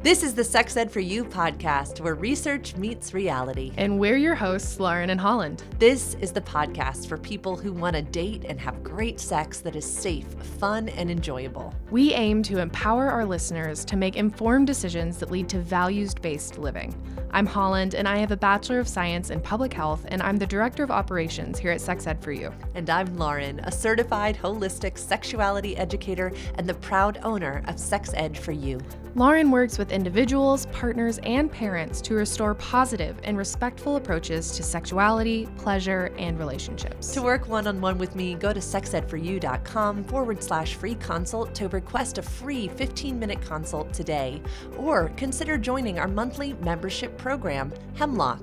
This is the Sex Ed for You podcast, where research meets reality. And we're your hosts, Lauren and Holland. This is the podcast for people who want to date and have great sex that is safe, fun, and enjoyable. We aim to empower our listeners to make informed decisions that lead to values-based living. I'm Holland, and I have a Bachelor of Science in Public Health, and I'm the Director of Operations here at Sex Ed for You. And I'm Lauren, a certified holistic sexuality educator and the proud owner of Sex Ed for You. Lauren works with individuals, partners, and parents to restore positive and respectful approaches to sexuality, pleasure, and relationships. To work one-on-one with me, go to sexedforyou.com/free consult to request a free 15-minute consult today, or consider joining our monthly membership program, Hemlock.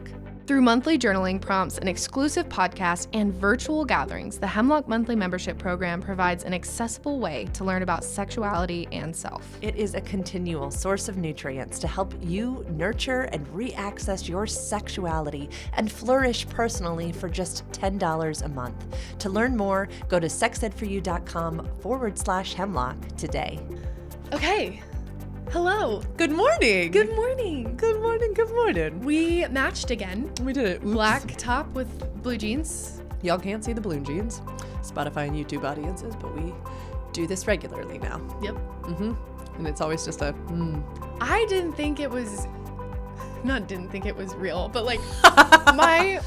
Through monthly journaling prompts, an exclusive podcast, and virtual gatherings, the Hemlock Monthly Membership Program provides an accessible way to learn about sexuality and self. It is a continual source of nutrients to help you nurture and re-access your sexuality and flourish personally for just $10 a month. To learn more, go to sexedforyou.com/hemlock today. Okay. Hello. Good morning. Good morning. Good morning. Good morning. We matched again. We did it. Oops. Black top with blue jeans. Y'all can't see the blue jeans, Spotify and YouTube audiences, but we do this regularly now. Yep. And it's always just a I didn't think it was real, but like my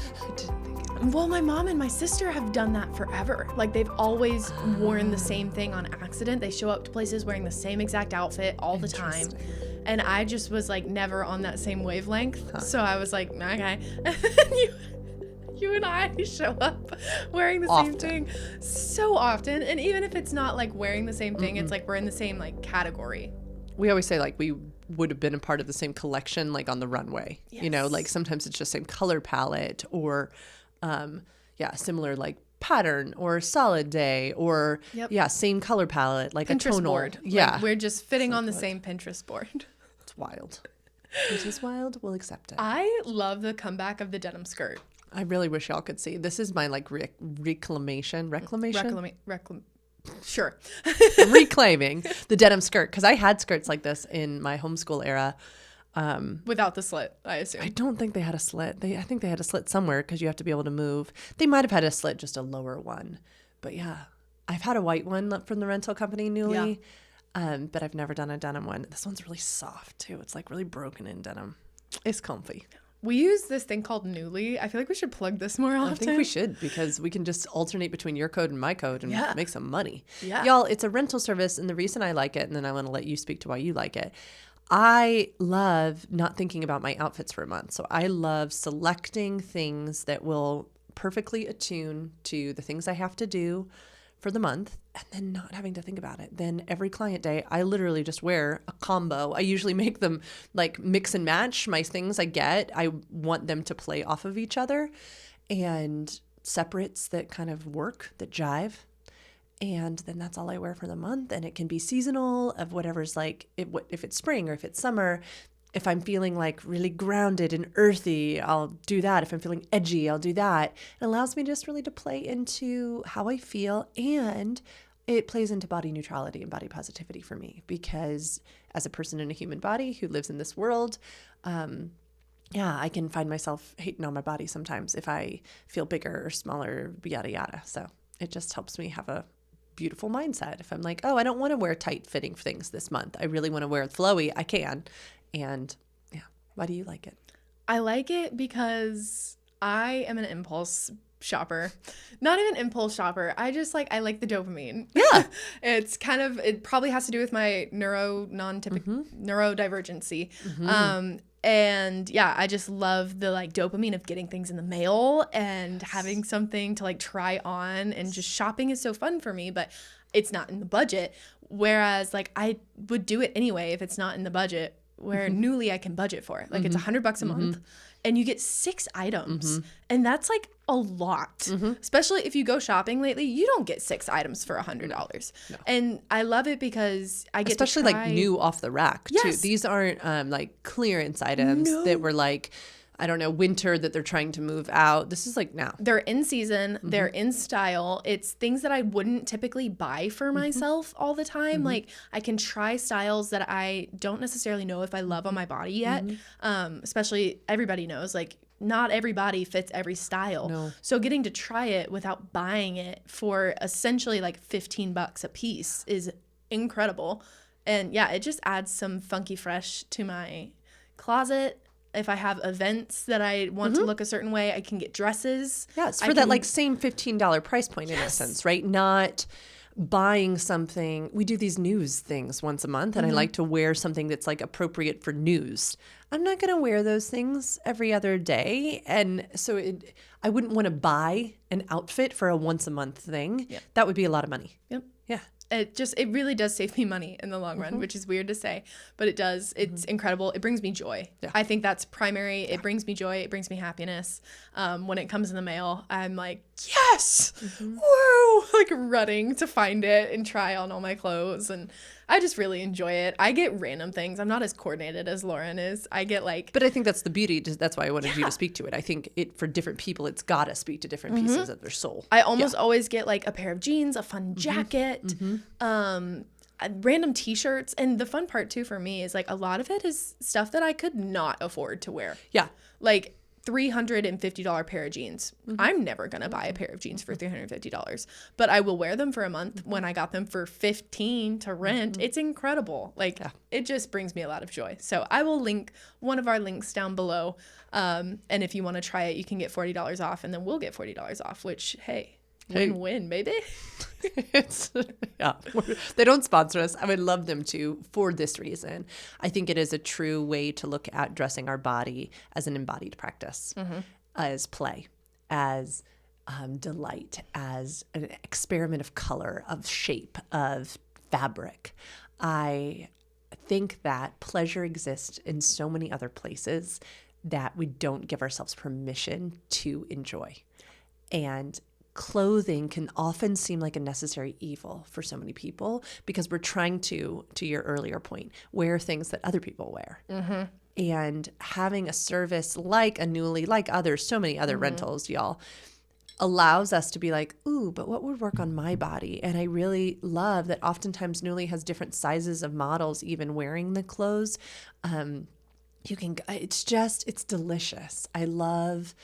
mom and my sister have done that forever. Like, they've always worn the same thing on accident. They show up to places wearing the same exact outfit all the time. And I just was like never on that same wavelength. So I was like, okay. And you and I show up wearing the same thing so often. And even if it's not like wearing the same thing, it's like we're in the same like category. We always say like we would have been a part of the same collection, like on the runway. Yes. You know, like sometimes it's just same color palette or similar like pattern or solid day or same color palette, like Pinterest a tonal board. Yeah, like we're just fitting on the same Pinterest board. It's wild. It is wild. We'll accept it. I love the comeback of the denim skirt. I really wish y'all could see. This is my like reclamation. Sure. Reclaiming the denim skirt, because I had skirts like this in my homeschool era. Without the slit, I assume. I don't think they had a slit. I think they had a slit somewhere because you have to be able to move. They might have had a slit, just a lower one. But yeah, I've had a white one from the rental company newly, but I've never done a denim one. This one's really soft too. It's like really broken in denim. It's comfy. We use this thing called Newly. I feel like we should plug this more often. I think we should, because we can just alternate between your code and my code and make some money. Yeah. Y'all, it's a rental service, and the reason I like it, and then I want to let you speak to why you like it. I love not thinking about my outfits for a month. So I love selecting things that will perfectly attune to the things I have to do for the month, and then not having to think about it. Then every client day, I literally just wear a combo. I usually make them like mix and match my things I get. I want them to play off of each other, and separates that kind of work, that jive. And then that's all I wear for the month. And it can be seasonal of whatever's like, if it's spring or if it's summer. If I'm feeling like really grounded and earthy, I'll do that. If I'm feeling edgy, I'll do that. It allows me just really to play into how I feel, and it plays into body neutrality and body positivity for me, because as a person in a human body who lives in this world, I can find myself hating on my body sometimes if I feel bigger or smaller, yada, yada. So it just helps me have a beautiful mindset. If I'm like, oh, I don't want to wear tight fitting things this month, I really want to wear flowy, I can. And why do you like it? I like it because I am an impulse shopper. Not even impulse shopper. I like the dopamine. Yeah. It probably has to do with my neurodivergency. Mm-hmm. And yeah, I just love the like dopamine of getting things in the mail and having something to like try on, and just shopping is so fun for me, but it's not in the budget. Whereas like I would do it anyway if it's not in the budget, where Newly I can budget for it. Like it's $100 a month and you get 6 items. And that's like a lot, especially if you go shopping lately. You don't get 6 items for $100. No. And I love it because I get especially to try... like new off the rack too. These aren't like clearance items that were like, I don't know, winter that they're trying to move out. This is like now. They're in season. They're in style. It's things that I wouldn't typically buy for myself all the time. Like I can try styles that I don't necessarily know if I love on my body yet. Especially everybody knows like not everybody fits every style. No. So getting to try it without buying it for essentially like $15 a piece is incredible. And yeah, it just adds some funky fresh to my closet. If I have events that I want to look a certain way, I can get dresses. Yeah, it's for that like same $15 price point in a sense, right? Not buying something. We do these news things once a month, and I like to wear something that's like appropriate for news. I'm not going to wear those things every other day. And so I wouldn't want to buy an outfit for a once a month thing. Yep. That would be a lot of money. Yep. Yeah. It really does save me money in the long run, which is weird to say, but it does. It's incredible. It brings me joy. Yeah. I think that's primary. It brings me joy. It brings me happiness. When it comes in the mail, I'm like, yes, woo, like running to find it and try on all my clothes. And I just really enjoy it. I get random things. I'm not as coordinated as Lauren is. I get like, but I think that's the beauty. That's why I wanted you to speak to it. I think for different people, it's got to speak to different pieces of their soul. I almost always get like a pair of jeans, a fun jacket, random t-shirts. And the fun part too for me is like a lot of it is stuff that I could not afford to wear. Yeah. Like $350 pair of jeans. I'm never going to buy a pair of jeans for $350, but I will wear them for a month when I got them for $15 to rent. It's incredible. Like it just brings me a lot of joy. So I will link one of our links down below. And if you want to try it, you can get $40 off, and then we'll get $40 off, which, hey, win-win, baby. They don't sponsor us. I would love them to for this reason. I think it is a true way to look at dressing our body as an embodied practice, as play, as delight, as an experiment of color, of shape, of fabric. I think that pleasure exists in so many other places that we don't give ourselves permission to enjoy. And clothing can often seem like a necessary evil for so many people because we're trying to your earlier point, wear things that other people wear. And having a service like a Nuuly, like others, so many other rentals, y'all, allows us to be like, ooh, but what would work on my body? And I really love that oftentimes Nuuly has different sizes of models even wearing the clothes. It's delicious. I love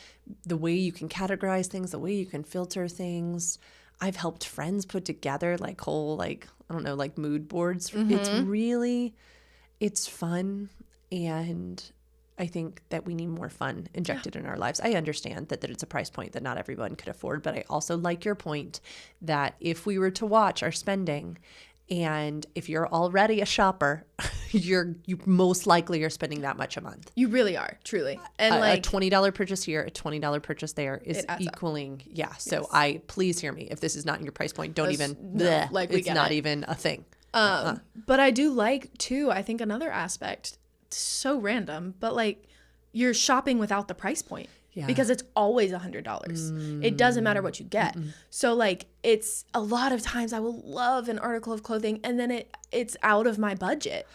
the way you can categorize things, the way you can filter things. I've helped friends put together like whole, I don't know, like mood boards. It's fun. And I think that we need more fun injected in our lives. I understand that it's a price point that not everyone could afford, but I also like your point that if we were to watch our spending, and if you're already a shopper, you most likely are spending that much a month. You really are, truly. And a $20 purchase here, a $20 purchase there is equaling. Up. Yeah. So please hear me. If this is not in your price point, don't even. It's not even a thing. But I do like too. I think another aspect, so random, but like you're shopping without the price point. Yeah. Because it's always $100. It doesn't matter what you get. So like it's a lot of times I will love an article of clothing and then it's out of my budget.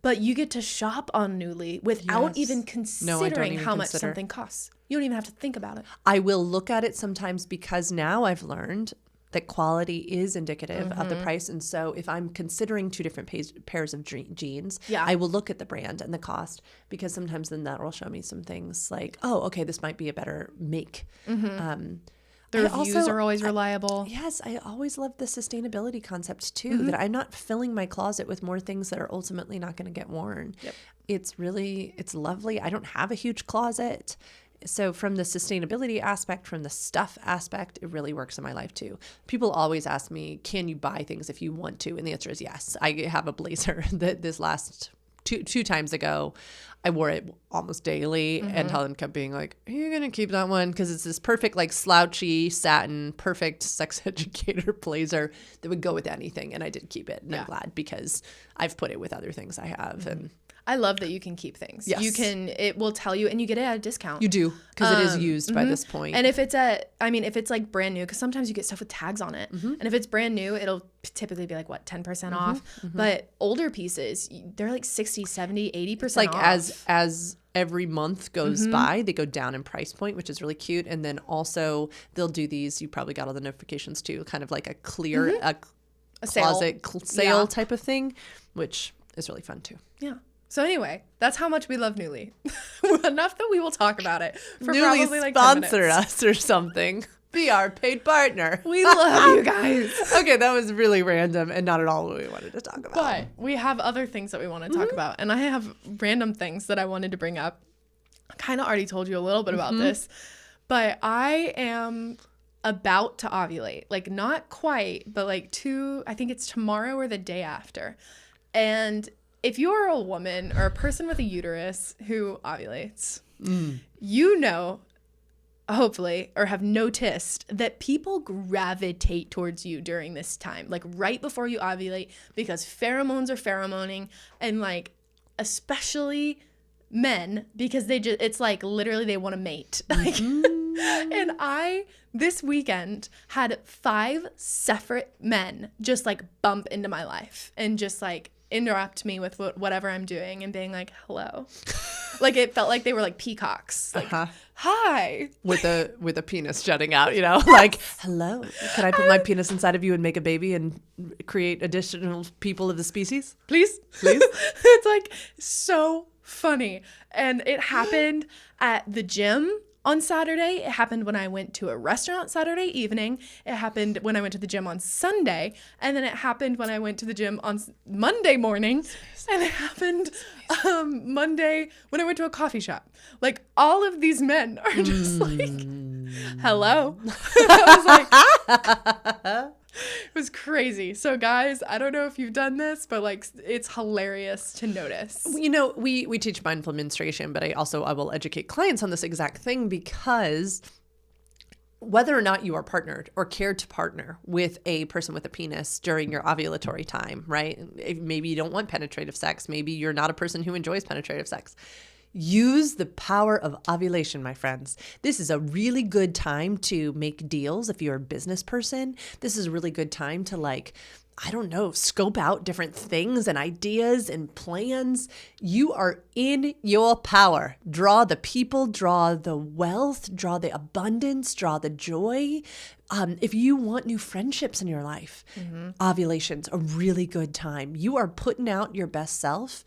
But you get to shop on Nuuly without even considering how much something costs. You don't even have to think about it. I will look at it sometimes because now I've learned that quality is indicative of the price. And so if I'm considering two different pairs of jeans, I will look at the brand and the cost because sometimes then that will show me some things like, oh, okay, this might be a better make. The reviews are always reliable. I always love the sustainability concept too, that I'm not filling my closet with more things that are ultimately not going to get worn. Yep. It's lovely. I don't have a huge closet. So from the sustainability aspect, from the stuff aspect, it really works in my life too. People always ask me, can you buy things if you want to? And the answer is yes. I have a blazer that this last two times ago, I wore it almost daily. And Helen kept being like, are you going to keep that one? Because it's this perfect like slouchy satin, perfect sex educator blazer that would go with anything. And I did keep it. And I'm glad because I've put it with other things I have. And I love that you can keep things. Yes. It will tell you, and you get it at a discount. You do, because it is used by this point. And if it's if it's like brand new, because sometimes you get stuff with tags on it. And if it's brand new, it'll typically be like, 10% off? But older pieces, they're like 60, 70, 80% like off. as every month goes by, they go down in price point, which is really cute. And then also they'll do these, you probably got all the notifications too, kind of like a clear, a closet sale type of thing, which is really fun too. Yeah. So anyway, that's how much we love Nuuly. Enough that we will talk about it for Nuuly probably like 10 minutes. sponsor us or something. Be our paid partner. We love you guys. Okay, that was really random and not at all what we wanted to talk about. But we have other things that we want to talk about. And I have random things that I wanted to bring up. I kind of already told you a little bit about this. But I am about to ovulate. Like, not quite, but like I think it's tomorrow or the day after. And if you're a woman or a person with a uterus who ovulates, you know, hopefully, or have noticed that people gravitate towards you during this time, like right before you ovulate, because pheromones are pheromoning, and like especially men, because it's like literally they want to mate. Like, and I this weekend had 5 separate men just like bump into my life and just like interrupt me with whatever I'm doing and being like, hello. Like, it felt like they were like peacocks. Like, hi. With a penis jutting out, you know, like, hello. Can I put my penis inside of you and make a baby and create additional people of the species? Please. It's like so funny. And it happened at the gym on Saturday. It happened when I went to a restaurant Saturday evening. It happened when I went to the gym on Sunday. And then it happened when I went to the gym on Monday morning. And it happened Monday when I went to a coffee shop. Like, all of these men are just like, hello. I was like, it was crazy. So guys, I don't know if you've done this, but like, it's hilarious to notice. You know, we teach mindful menstruation, but I will educate clients on this exact thing, because whether or not you are partnered or care to partner with a person with a penis during your ovulatory time, right? Maybe you don't want penetrative sex. Maybe you're not a person who enjoys penetrative sex. Use the power of ovulation, my friends. This is a really good time to make deals if you're a business person. This is a really good time to, like, I don't know, scope out different things and ideas and plans. You are in your power. Draw the people, draw the wealth, draw the abundance, draw the joy. If you want new friendships in your life, ovulation's a really good time. You are putting out your best self,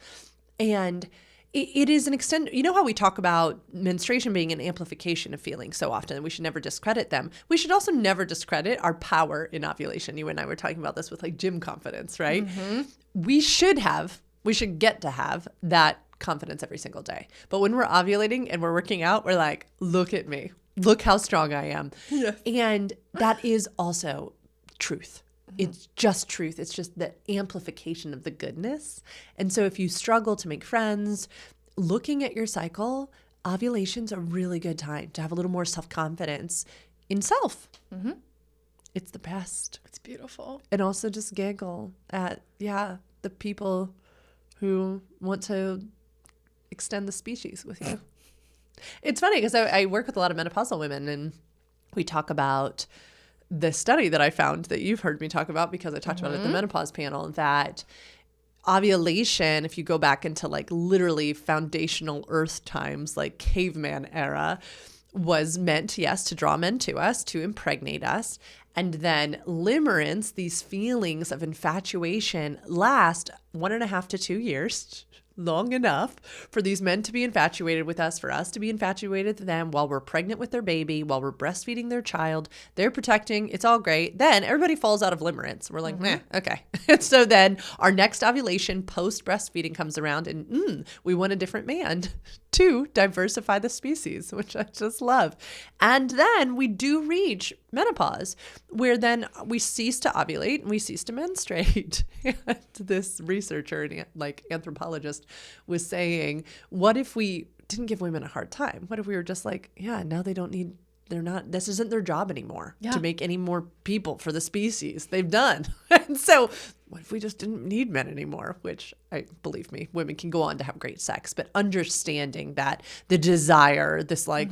and it is an extent. You know how we talk about menstruation being an amplification of feelings so often, and we should never discredit them. We should also never discredit our power in ovulation. You and I were talking about this with like gym confidence, right? We should get to have that confidence every single day. But when we're ovulating and we're working out, we're like, look at me. Look how strong I am. Yes. And that is also truth. It's just truth. It's just the amplification of the goodness. And so if you struggle to make friends, looking at your cycle, ovulation's a really good time to have a little more self-confidence in self. It's the best. It's beautiful. And also just giggle at, the people who want to extend the species with you. It's funny because I work with a lot of menopausal women, and we talk about the study that I found that you've heard me talk about, because I talked about it at the menopause panel, that ovulation, if you go back into like literally foundational earth times, like caveman era, was meant, yes, to draw men to us, to impregnate us. And then limerence, these feelings of infatuation, last 1.5 to 2 years, long enough for these men to be infatuated with us, for us to be infatuated with them while we're pregnant with their baby, while we're breastfeeding their child. They're protecting. It's all great. Then everybody falls out of limerence. We're like, meh, okay. And so then our next ovulation post breastfeeding comes around, and we want a different man to diversify the species, which I just love. And then we do reach menopause, where then we cease to ovulate and we cease to menstruate. And this researcher and like anthropologist was saying, what if we didn't give women a hard time? What if we were just like, now this isn't their job anymore to make any more people for the species. They've done. And so what if we just didn't need men anymore? Which, believe me, women can go on to have great sex, but understanding that the desire, this like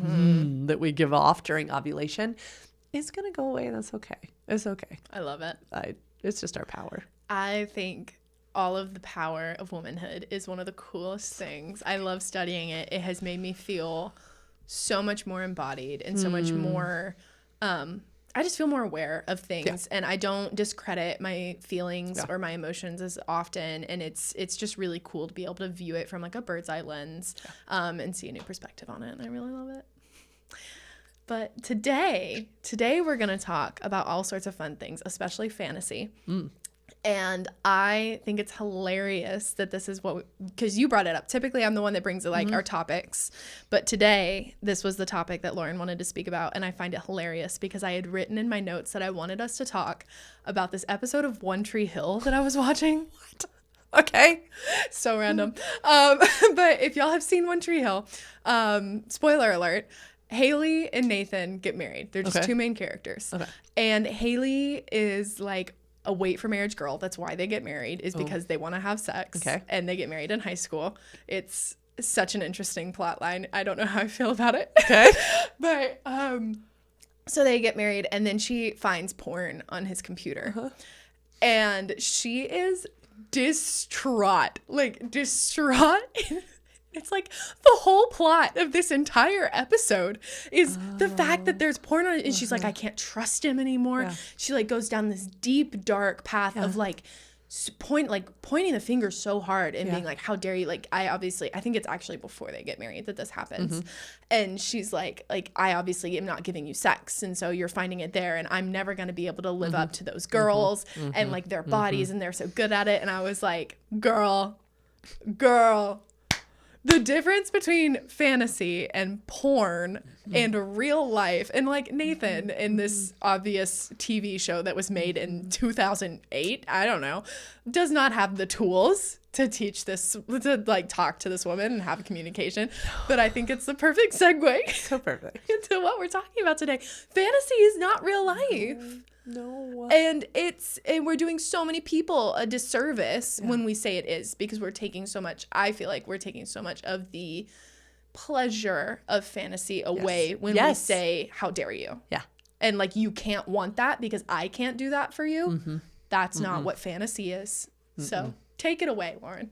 that we give off during ovulation, is going to go away, and that's okay. It's okay. I love it. It's just our power. I think all of the power of womanhood is one of the coolest things. I love studying it. It has made me feel so much more embodied and so much more, I just feel more aware of things, and I don't discredit my feelings or my emotions as often. And it's just really cool to be able to view it from like a bird's eye lens, and see a new perspective on it. And I really love it. But today we're going to talk about all sorts of fun things, especially fantasy. And I think it's hilarious that this is because you brought it up. Typically, I'm the one that brings like our topics. But today, this was the topic that Lauren wanted to speak about. And I find it hilarious because I had written in my notes that I wanted us to talk about this episode of One Tree Hill that I was watching. What? Okay. So random. But if y'all have seen One Tree Hill, spoiler alert, Haley and Nathan get married. They're just two main characters. Okay. And Haley is like a wait for marriage girl. That's why they get married, is because they want to have sex. Okay. And they get married in high school. It's such an interesting plot line. I don't know how I feel about it. Okay. But so they get married, and then she finds porn on his computer. And she is distraught. It's like the whole plot of this entire episode is the fact that there's porn on it, and she's like, I can't trust him anymore. Yeah. She like goes down this deep, dark path of like pointing the finger so hard and being like, how dare you? Like, I think it's actually before they get married that this happens. And she's like, I obviously am not giving you sex, and so you're finding it there, and I'm never going to be able to live up to those girls and like their bodies, and they're so good at it. And I was like, girl. The difference between fantasy and porn and real life, and like Nathan in this obvious TV show that was made in 2008, I don't know, does not have the tools to teach this, to like talk to this woman and have a communication. But I think it's the perfect segue. So perfect. Into what we're talking about today. Fantasy is not real life. No. And we're doing so many people a disservice when we say it is, because I feel like we're taking so much of the pleasure of fantasy away when we say, how dare you? Yeah. And like, you can't want that because I can't do that for you. That's not what fantasy is. So take it away, Lauren.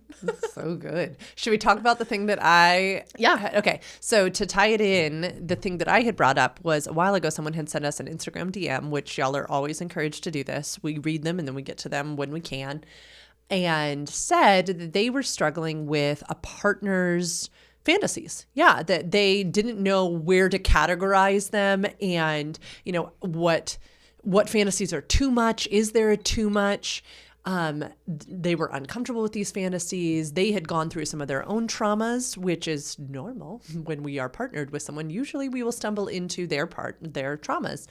So good. Should we talk about the thing that okay. So to tie it in, the thing that I had brought up was a while ago, someone had sent us an Instagram DM, which y'all are always encouraged to do this. We read them and then we get to them when we can, and said that they were struggling with a partner's fantasies. Yeah. That they didn't know where to categorize them, and, you know, what fantasies are too much. Is there a too much? They were uncomfortable with these fantasies. They had gone through some of their own traumas, which is normal when we are partnered with someone. Usually we will stumble into their traumas.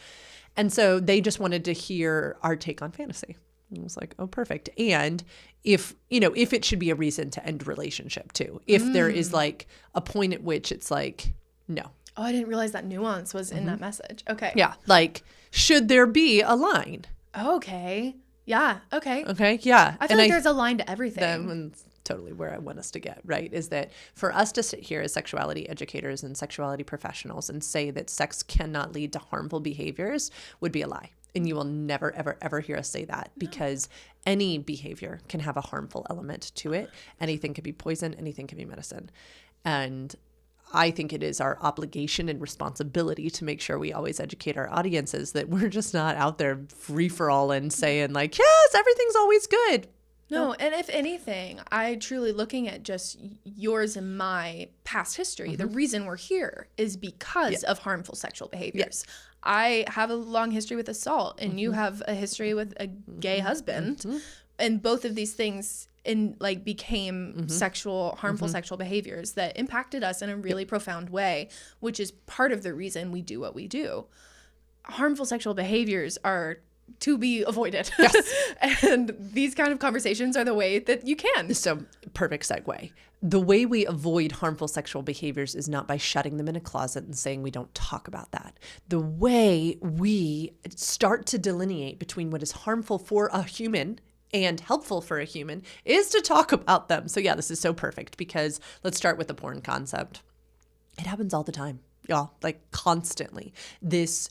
And so they just wanted to hear our take on fantasy. I was like, oh, perfect. And if it should be a reason to end relationship too, if there is like a point at which it's like, no. Oh, I didn't realize that nuance was in that message. Okay. Yeah. Like, should there be a line? Okay. Yeah. Okay. Okay. Yeah. I feel like there's a line to everything. That's totally where I want us to get, right? Is that for us to sit here as sexuality educators and sexuality professionals and say that sex cannot lead to harmful behaviors would be a lie. And you will never, ever, ever hear us say that, because any behavior can have a harmful element to it. Anything could be poison. Anything can be medicine. And I think it is our obligation and responsibility to make sure we always educate our audiences that we're just not out there free for all and saying like, yes, everything's always good. No, and if anything, I truly, looking at just yours and my past history, the reason we're here is because of harmful sexual behaviors. Yes. I have a long history with assault, and you have a history with a gay husband, and both of these things became harmful sexual behaviors that impacted us in a really profound way, which is part of the reason we do what we do. Harmful sexual behaviors are to be avoided. Yes. And these kind of conversations are the way that you can. So, perfect segue. The way we avoid harmful sexual behaviors is not by shutting them in a closet and saying we don't talk about that. The way we start to delineate between what is harmful for a human and helpful for a human is to talk about them. So yeah, this is so perfect, because let's start with the porn concept. It happens all the time, y'all, like constantly. This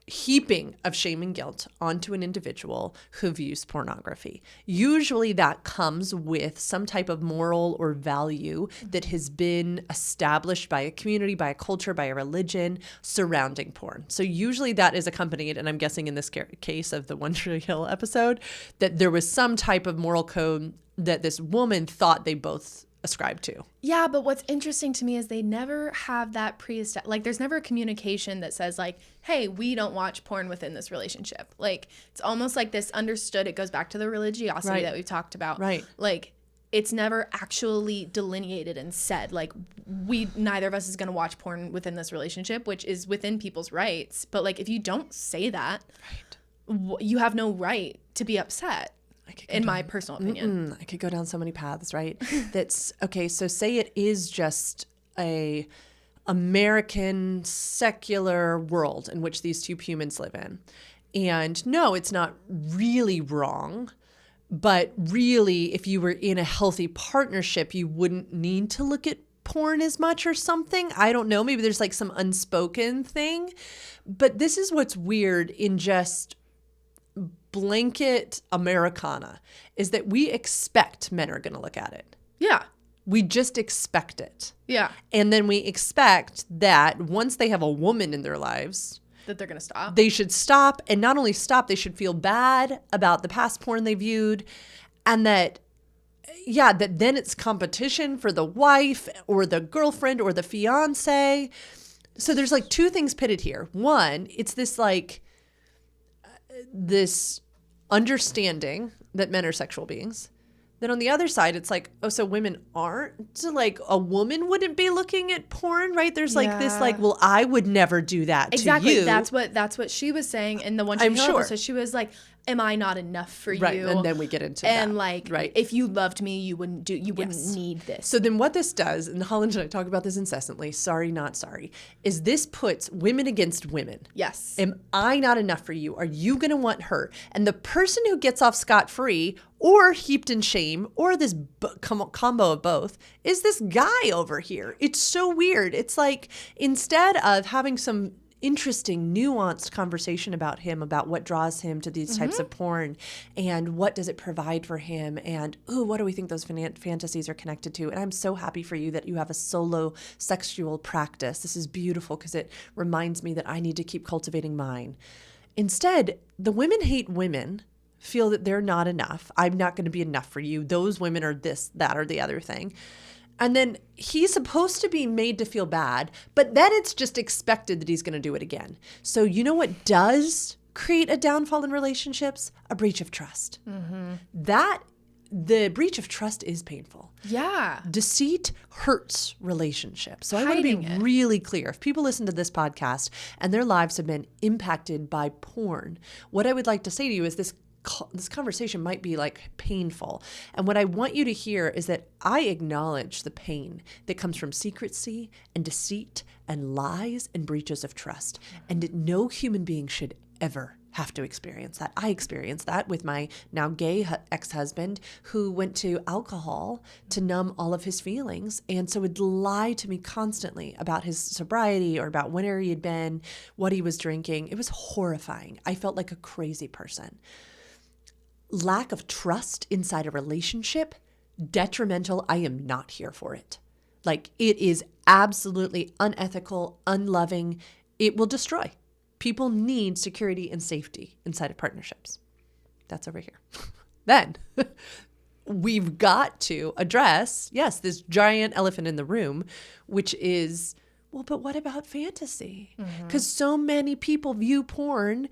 heaping of shame and guilt onto an individual who views pornography. Usually that comes with some type of moral or value that has been established by a community, by a culture, by a religion surrounding porn. So usually that is accompanied, and I'm guessing in this case of the One Tree Hill episode, that there was some type of moral code that this woman thought they both ascribe to. Yeah, but what's interesting to me is they never have that like there's never a communication that says like, hey, we don't watch porn within this relationship. Like it's almost like this understood, it goes back to the religiosity that we've talked about. Right. Like it's never actually delineated and said like neither of us is going to watch porn within this relationship, which is within people's rights. But like if you don't say that, you have no right to be upset. In my personal opinion. I could go down so many paths, right? That's okay. So say it is just a American secular world in which these two humans live in. And no, it's not really wrong. But really, if you were in a healthy partnership, you wouldn't need to look at porn as much or something. I don't know. Maybe there's like some unspoken thing. But this is what's weird in just blanket Americana is that we expect men are going to look at it. Yeah. We just expect it. Yeah. And then we expect that once they have a woman in their lives, that they're going to stop. They should stop. And not only stop, they should feel bad about the past porn they viewed. And that, yeah, that then it's competition for the wife or the girlfriend or the fiance. So there's like two things pitted here. One, it's this like, this understanding that men are sexual beings. Then on the other side, it's like, oh, so women aren't? So like a woman wouldn't be looking at porn, right? There's like this like, well, I would never do that to you. That's what she was saying. And the one she so she was like, am I not enough for right. you? And then we get into and that. like, right. if you loved me, you wouldn't need this. So then what this does, and Holland and I talk about this incessantly, sorry, not sorry, is this puts women against women. Yes. Am I not enough for you? Are you going to want her? And the person who gets off scot-free or heaped in shame or this combo of both is this guy over here. It's so weird. It's like instead of having some interesting, nuanced conversation about him, about what draws him to these types of porn and what does it provide for him and, ooh, what do we think those fantasies are connected to? And I'm so happy for you that you have a solo sexual practice. This is beautiful because it reminds me that I need to keep cultivating mine. Instead, the women hate women, feel that they're not enough. I'm not going to be enough for you. Those women are this, that, or the other thing. And then he's supposed to be made to feel bad, but then it's just expected that he's going to do it again. So you know what does create a downfall in relationships? A breach of trust. The breach of trust is painful. Yeah. Deceit hurts relationships. So I want to be really clear. If people listen to this podcast and their lives have been impacted by porn, what I would like to say to you is this conversation might be like painful. And what I want you to hear is that I acknowledge the pain that comes from secrecy and deceit and lies and breaches of trust. And that no human being should ever have to experience that. I experienced that with my now gay ex-husband who went to alcohol to numb all of his feelings. And so would lie to me constantly about his sobriety or about where he had been, what he was drinking. It was horrifying. I felt like a crazy person. Lack of trust inside a relationship, detrimental. I am not here for it. Like it is absolutely unethical, unloving. It will destroy. People need security and safety inside of partnerships. That's over here. Then we've got to address, yes, this giant elephant in the room, which is, well, but what about fantasy? Because so many people view porn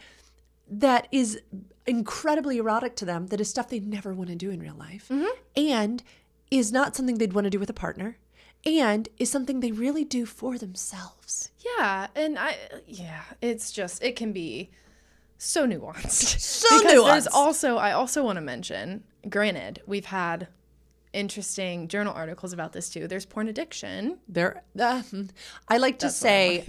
that is incredibly erotic to them, that is stuff they never want to do in real life, and is not something they'd want to do with a partner, and is something they really do for themselves. Yeah, and it's just, it can be so nuanced. Nuanced. I also want to mention, granted, we've had interesting journal articles about this too. There's porn addiction. I like to say,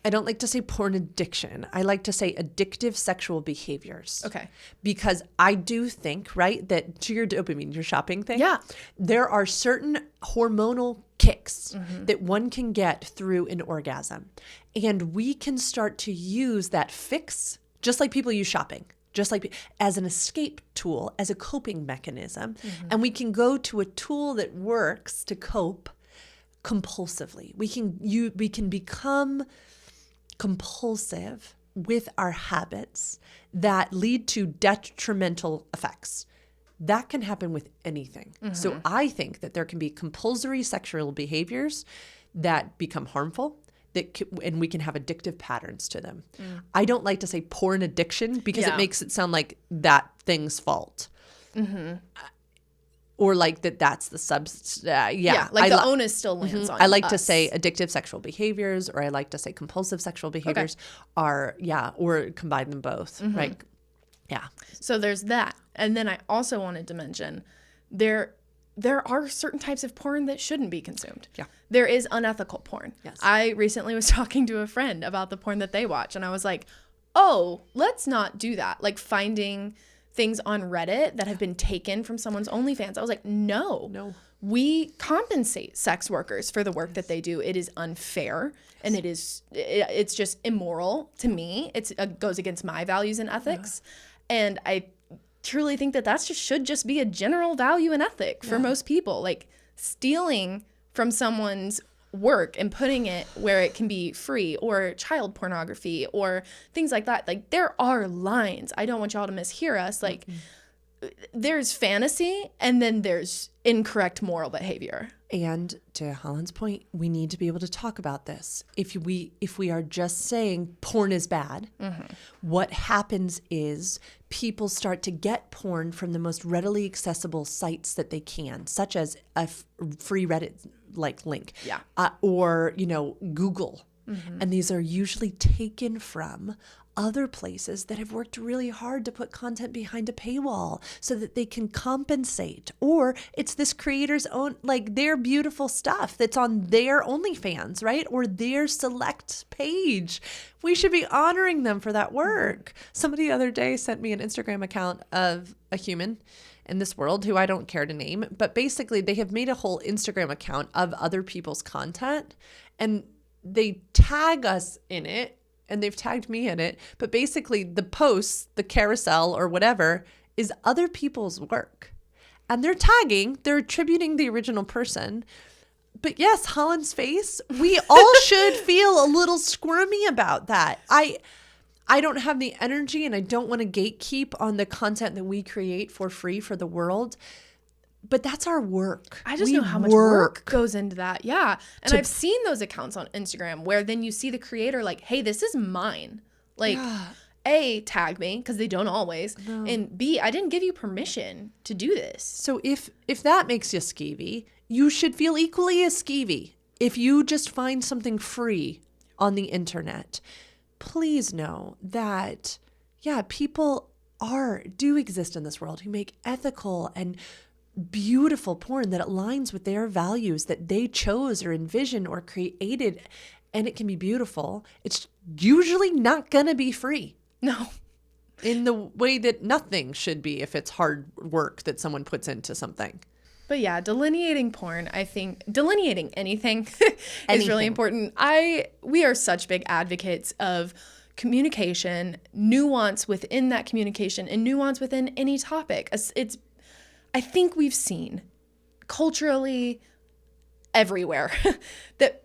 I don't like to say porn addiction. I like to say addictive sexual behaviors. Okay. Because I do think, right, that to your dopamine, your shopping thing. Yeah. There are certain hormonal kicks that one can get through an orgasm. And we can start to use that fix, just like people use shopping, just like as an escape tool, as a coping mechanism. And we can go to a tool that works to cope compulsively. We can become compulsive with our habits that lead to detrimental effects. That can happen with anything. So I think that there can be compulsory sexual behaviors that become harmful, and we can have addictive patterns to them. I don't like to say porn addiction because it makes it sound like that thing's fault. Or like that's the substance. Like the onus still lands on I like us. to say addictive sexual behaviors, or I like to say compulsive sexual behaviors or combine them both, right? Yeah. So there's that. And then I also wanted to mention there are certain types of porn that shouldn't be consumed. Yeah. There is unethical porn. Yes. I recently was talking to a friend about the porn that they watch, and I was like, oh, let's not do that. Like finding things on Reddit that have been taken from someone's OnlyFans. I was like, no. We compensate sex workers for the work that they do. It is unfair, and it's just immoral to me. It goes against my values and ethics. And I truly think that should just be a general value and ethic for most people. Like stealing from someone's work and putting it where it can be free, or child pornography or things like that. Like there are lines. I don't want y'all to mishear us. Like there's fantasy, and then there's incorrect moral behavior. And to Holland's point, we need to be able to talk about this. If we are just saying porn is bad, what happens is people start to get porn from the most readily accessible sites that they can, such as a free Reddit like link, or Google. And these are usually taken from other places that have worked really hard to put content behind a paywall so that they can compensate. Or it's this creator's own, like their beautiful stuff that's on their OnlyFans, right? Or their select page. We should be honoring them for that work. Somebody the other day sent me an Instagram account of a human in this world who I don't care to name, but basically they have made a whole Instagram account of other people's content, and they tag us in it. And they've tagged me in it. But basically the posts, the carousel or whatever, is other people's work. And they're attributing the original person. But yes, Holland's face, we all should feel a little squirmy about that. I don't have the energy, and I don't want to gatekeep on the content that we create for free for the world. But that's our work. I just know how much work goes into that. Yeah. And I've seen those accounts on Instagram where then you see the creator like, hey, this is mine. Like, A, tag me, because they don't always. No. And B, I didn't give you permission to do this. So if that makes you skeevy, you should feel equally as skeevy if you just find something free on the internet. Please know that, people do exist in this world who make ethical and beautiful porn that aligns with their values that they chose or envisioned or created, and it can be beautiful. It's usually not going to be free. No. In the way that nothing should be if it's hard work that someone puts into something. But yeah, delineating porn, I think delineating anything is really important. We are such big advocates of communication, nuance within that communication, and nuance within any topic. I think we've seen culturally everywhere that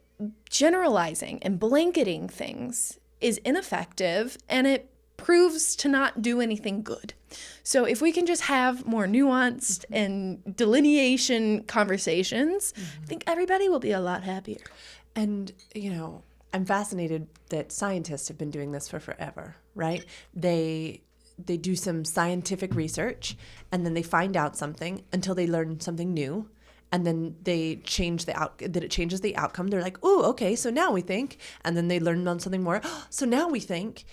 generalizing and blanketing things is ineffective, and it proves to not do anything good. So if we can just have more nuanced and delineation conversations, I think everybody will be a lot happier. And, I'm fascinated that scientists have been doing this for forever, right? They do some scientific research, and then they find out something until they learn something new, and then they change that it changes the outcome. They're like, oh, okay, so now we think, and then they learn on something more. So now we think.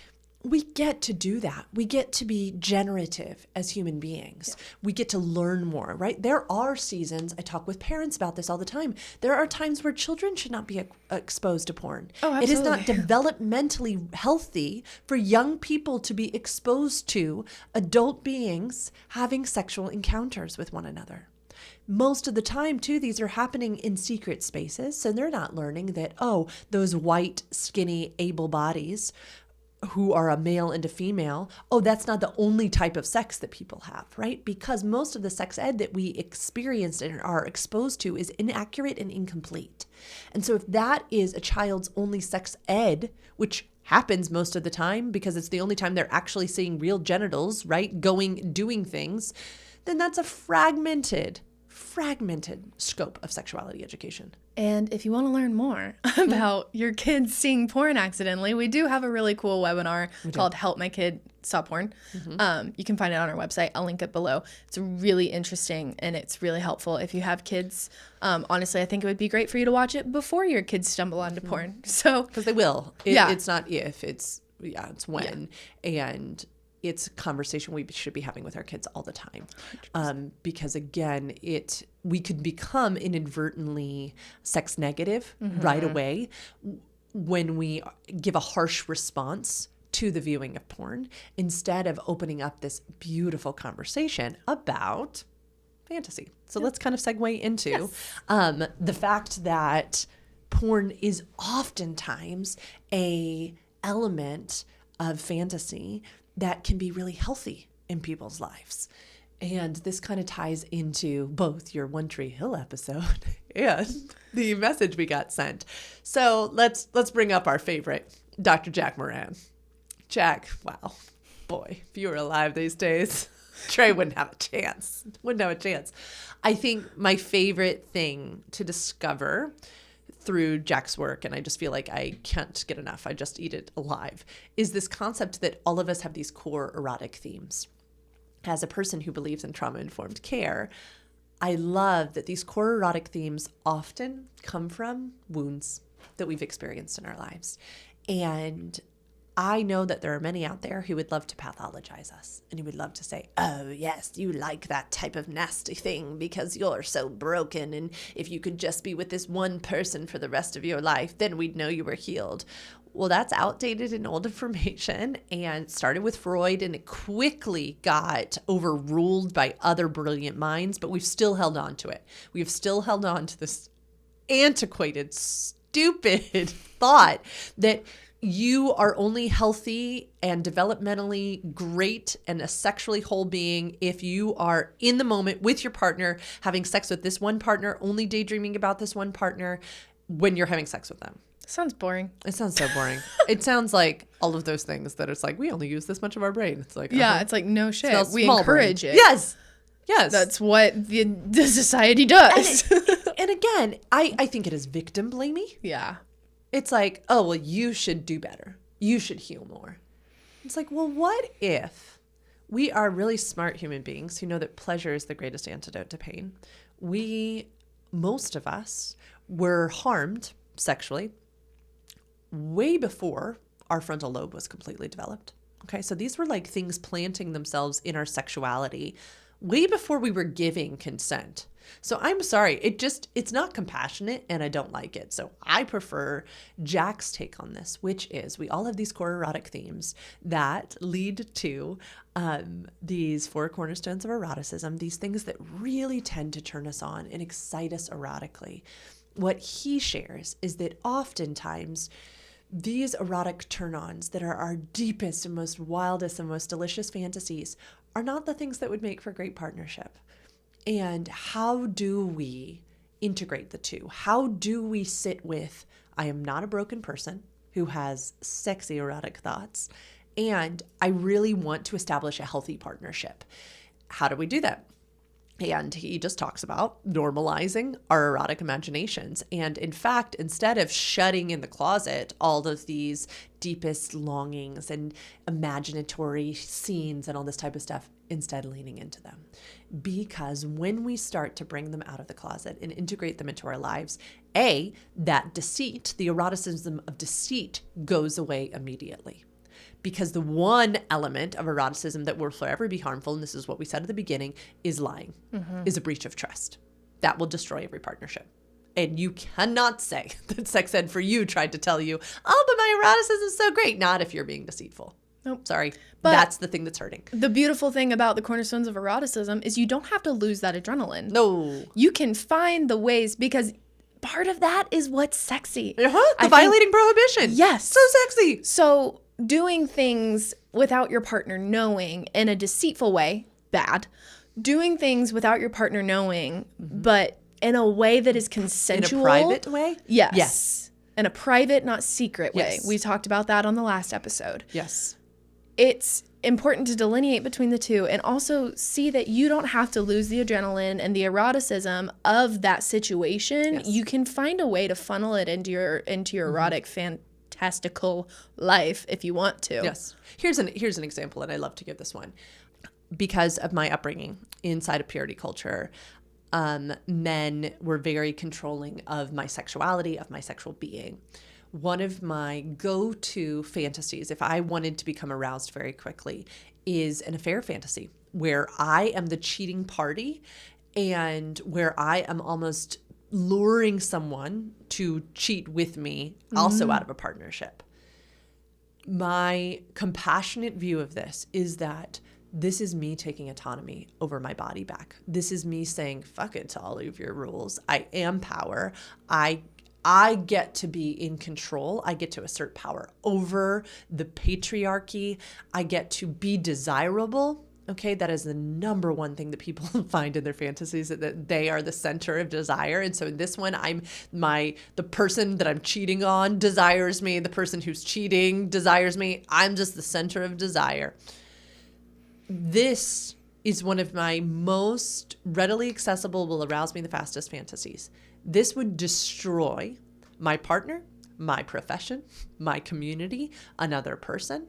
We get to do that. We get to be generative as human beings. Yeah. We get to learn more, right? There are seasons, I talk with parents about this all the time. There are times where children should not be exposed to porn. Oh, absolutely. It is not developmentally healthy for young people to be exposed to adult beings having sexual encounters with one another. Most of the time, too, these are happening in secret spaces. So they're not learning that, oh, those white, skinny, able bodies who are a male and a female, oh, that's not the only type of sex that people have, right? Because most of the sex ed that we experience and are exposed to is inaccurate and incomplete. And so if that is a child's only sex ed, which happens most of the time because it's the only time they're actually seeing real genitals, right? Doing things, then that's a fragmented scope of sexuality education. And if you want to learn more about your kids seeing porn accidentally, we do have a really cool webinar called Help My Kid Stop Porn. You can find it on our website. I'll link it below. It's really interesting and it's really helpful if you have kids. Honestly, I think it would be great for you to watch it before your kids stumble onto porn. So, because they will. It's not if, it's when. Yeah. And it's a conversation we should be having with our kids all the time. Because again, we could become inadvertently sex negative right away when we give a harsh response to the viewing of porn instead of opening up this beautiful conversation about fantasy. So let's kind of segue into the fact that porn is oftentimes a element of fantasy that can be really healthy in people's lives. And this kind of ties into both your One Tree Hill episode and the message we got sent. So let's bring up our favorite, Dr. Jack Moran. Jack, wow, boy, if you were alive these days, Trey wouldn't have a chance. I think my favorite thing to discover through Jack's work, and I just feel like I can't get enough, I just eat it alive, is this concept that all of us have these core erotic themes. As a person who believes in trauma-informed care, I love that these core erotic themes often come from wounds that we've experienced in our lives. And I know that there are many out there who would love to pathologize us and who would love to say, oh, yes, you like that type of nasty thing because you're so broken. And if you could just be with this one person for the rest of your life, then we'd know you were healed. Well, that's outdated and old information and started with Freud, and it quickly got overruled by other brilliant minds, but we've still held on to it. We've still held on to this antiquated, stupid thought that you are only healthy and developmentally great and a sexually whole being if you are in the moment with your partner, having sex with this one partner, only daydreaming about this one partner when you're having sex with them. Sounds boring. It sounds so boring. It sounds like all of those things that it's like, we only use this much of our brain. It's like, it's like, no shit. We encourage it. Yes. That's what the society does. And again, I think it is victim blamey. Yeah. It's like, oh, well, you should do better. You should heal more. It's like, well, what if we are really smart human beings who know that pleasure is the greatest antidote to pain? Most of us were harmed sexually way before our frontal lobe was completely developed. Okay, so these were like things planting themselves in our sexuality way before we were giving consent. So I'm sorry, it's not compassionate and I don't like it. So I prefer Jack's take on this, which is we all have these core erotic themes that lead to these 4 cornerstones of eroticism, these things that really tend to turn us on and excite us erotically. What he shares is that oftentimes these erotic turn-ons that are our deepest and most wildest and most delicious fantasies are not the things that would make for great partnership. And how do we integrate the two? How do we sit with, I am not a broken person who has sexy erotic thoughts, and I really want to establish a healthy partnership? How do we do that? And he just talks about normalizing our erotic imaginations. And in fact, instead of shutting in the closet all of these deepest longings and imaginatory scenes and all this type of stuff, instead leaning into them. Because when we start to bring them out of the closet and integrate them into our lives, that deceit, the eroticism of deceit, goes away immediately. Because the one element of eroticism that will forever be harmful, and this is what we said at the beginning, is lying, is a breach of trust. That will destroy every partnership. And you cannot say that sex ed for you tried to tell you, oh, but my eroticism is so great. Not if you're being deceitful. Nope. Sorry. But that's the thing that's hurting. The beautiful thing about the cornerstones of eroticism is you don't have to lose that adrenaline. No. You can find the ways, because part of that is what's sexy. The violating prohibition. Yes. So sexy. So doing things without your partner knowing in a deceitful way, bad. Doing things without your partner knowing, but in a way that is consensual. In a private way? Yes. Yes. In a private, not secret way. Yes. We talked about that on the last episode. Yes. It's important to delineate between the two and also see that you don't have to lose the adrenaline and the eroticism of that situation. Yes. You can find a way to funnel it into your erotic fantastical life if you want to. Yes. Here's an example, and I love to give this one. Because of my upbringing inside of purity culture, men were very controlling of my sexuality, of my sexual being. One of my go-to fantasies, if I wanted to become aroused very quickly, is an affair fantasy where I am the cheating party and where I am almost luring someone to cheat with me, also out of a partnership. My compassionate view of this is that this is me taking autonomy over my body back. This is me saying, fuck it to all of your rules. I am power. I get to be in control. I get to assert power over the patriarchy. I get to be desirable. Okay, that is the number one thing that people find in their fantasies, that they are the center of desire. And so in this one, the person that I'm cheating on desires me. The person who's cheating desires me. I'm just the center of desire. This is one of my most readily accessible, will arouse me the fastest fantasies. This would destroy my partner, my profession, my community, another person.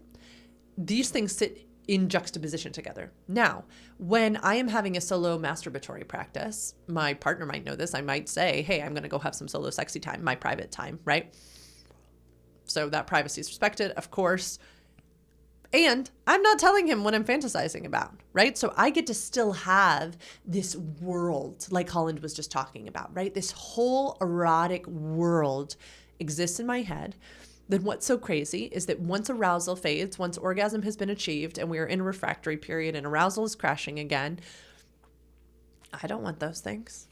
These things sit in juxtaposition together. Now, when I am having a solo masturbatory practice, my partner might know this. I might say, hey, I'm going to go have some solo sexy time, my private time, right? So that privacy is respected, of course. And I'm not telling him what I'm fantasizing about, right? So I get to still have this world, like Holland was just talking about, right? This whole erotic world exists in my head. Then what's so crazy is that once arousal fades, once orgasm has been achieved and we are in a refractory period and arousal is crashing again, I don't want those things.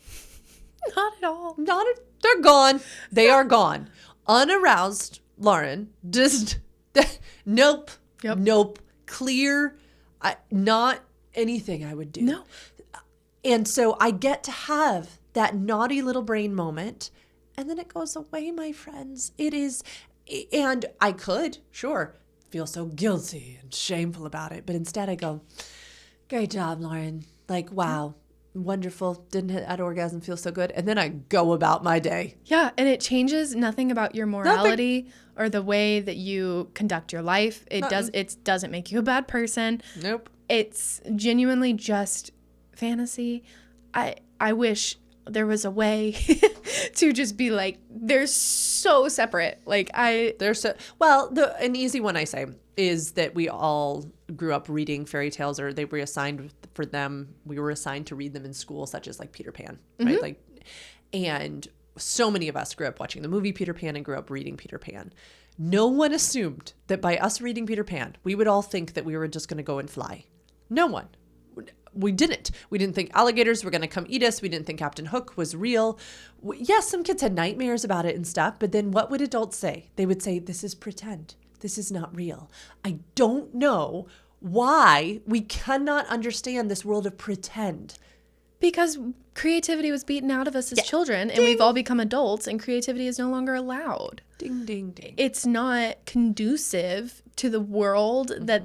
Not at all. They're gone. They are gone. Unaroused Lauren, just, nope. Yep. Nope. Clear. Not anything I would do. No. And so I get to have that naughty little brain moment, and then it goes away, my friends. It is, and I could, sure, feel so guilty and shameful about it, but instead I go, great job, Lauren. Like, wow, wonderful. Didn't that orgasm feel so good? And then I go about my day. Yeah, and it changes nothing about your morality or the way that you conduct your life. It doesn't make you a bad person. Nope. It's genuinely just fantasy. I wish there was a way to just be like, they're so separate. Like an easy one I say is that we all grew up reading fairy tales, or they were assigned for them. We were assigned to read them in school, such as like Peter Pan, right? And so many of us grew up watching the movie Peter Pan and grew up reading Peter Pan. No one assumed that by us reading Peter Pan, we would all think that we were just going to go and fly. No one. We didn't. We didn't think alligators were going to come eat us. We didn't think Captain Hook was real. Yes, some kids had nightmares about it and stuff, but then what would adults say? They would say, this is pretend. This is not real. I don't know why we cannot understand this world of pretend. Because creativity was beaten out of us as children, and we've all become adults, and creativity is no longer allowed. Ding, ding, ding. It's not conducive to the world that,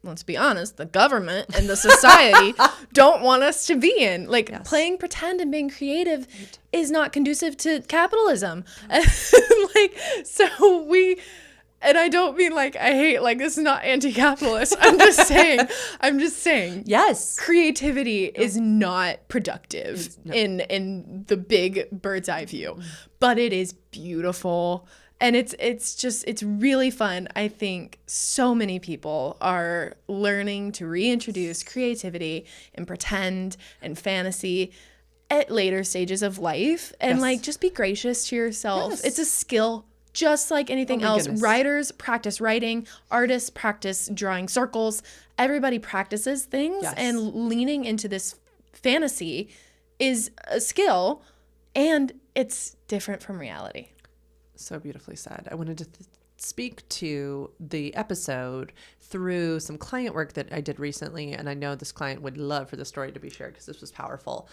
let's be honest, the government and the society don't want us to be in. Like, playing pretend and being creative is not conducive to capitalism. And I don't mean like I hate, like, this is not anti-capitalist. I'm just saying. Yes. Creativity is not productive in the big bird's eye view, but it is beautiful. And it's really fun. I think so many people are learning to reintroduce creativity and pretend and fantasy at later stages of life. And just be gracious to yourself. Yes. It's a skill just like anything Oh my else. goodness. Writers practice writing, artists practice drawing circles. Everybody practices things, Yes. and leaning into this fantasy is a skill, and it's different from reality. So beautifully said. I wanted to speak to the episode through some client work that I did recently, and I know this client would love for the story to be shared because this was powerful.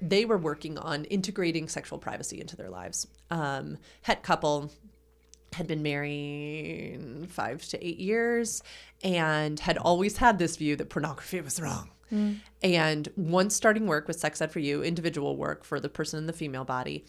They were working on integrating sexual privacy into their lives. Het couple, had been married 5 to 8 years and had always had this view that pornography was wrong. And once starting work with Sex Ed for You, individual work for the person in the female body,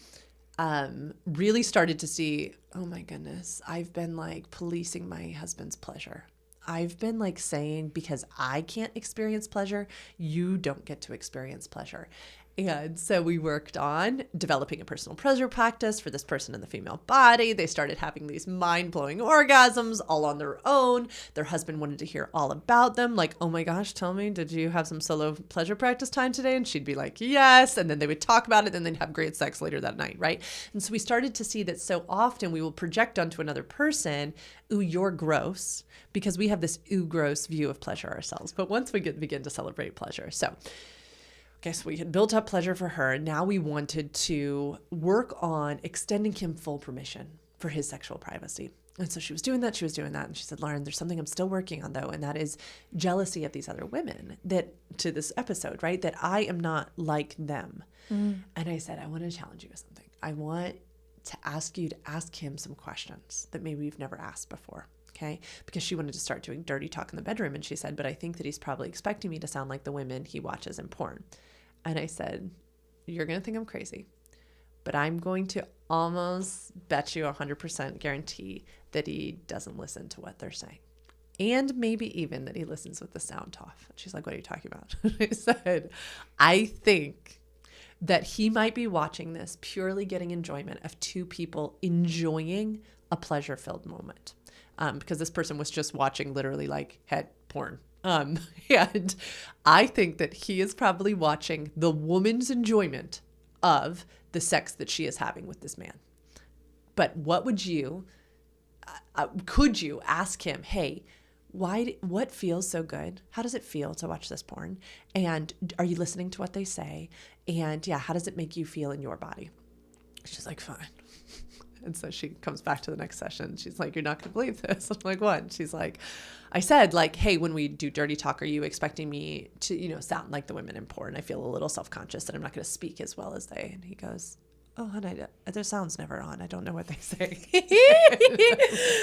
really started to see, oh my goodness, I've been like policing my husband's pleasure. I've been like saying, because I can't experience pleasure, you don't get to experience pleasure. And so we worked on developing a personal pleasure practice for this person in the female body. They started having these mind-blowing orgasms all on their own. Their husband wanted to hear all about them. Like, oh my gosh, tell me, did you have some solo pleasure practice time today? And she'd be like, yes. And then they would talk about it. And then they'd have great sex later that night, right? And so we started to see that so often we will project onto another person, ooh, you're gross, because we have this ooh, gross view of pleasure ourselves. But once we begin to celebrate pleasure. So guess we had built up pleasure for her. Now we wanted to work on extending him full permission for his sexual privacy. And so she was doing that. And she said, Lauren, there's something I'm still working on though. And that is jealousy of these other women, that to this episode, right? That I am not like them. And I said, I want to challenge you with something. I want to ask you to ask him some questions that maybe we've never asked before. Okay. Because she wanted to start doing dirty talk in the bedroom. And she said, but I think that he's probably expecting me to sound like the women he watches in porn. And I said, you're going to think I'm crazy, but I'm going to almost bet you 100% guarantee that he doesn't listen to what they're saying. And maybe even that he listens with the sound off. And she's like, what are you talking about? I said, I think that he might be watching this purely getting enjoyment of two people enjoying a pleasure-filled moment. Because this person was just watching literally like het porn. And I think that he is probably watching the woman's enjoyment of the sex that she is having with this man. But what would you, could you ask him, hey, what feels so good? How does it feel to watch this porn? And are you listening to what they say? And yeah, how does it make you feel in your body? She's like, fine. And so she comes back to the next session. She's like, you're not going to believe this. I'm like, what? And she's like, I said, like, hey, when we do dirty talk, are you expecting me to, sound like the women in porn? I feel a little self-conscious that I'm not going to speak as well as they. And he goes, oh, honey, their sound's never on. I don't know what they say.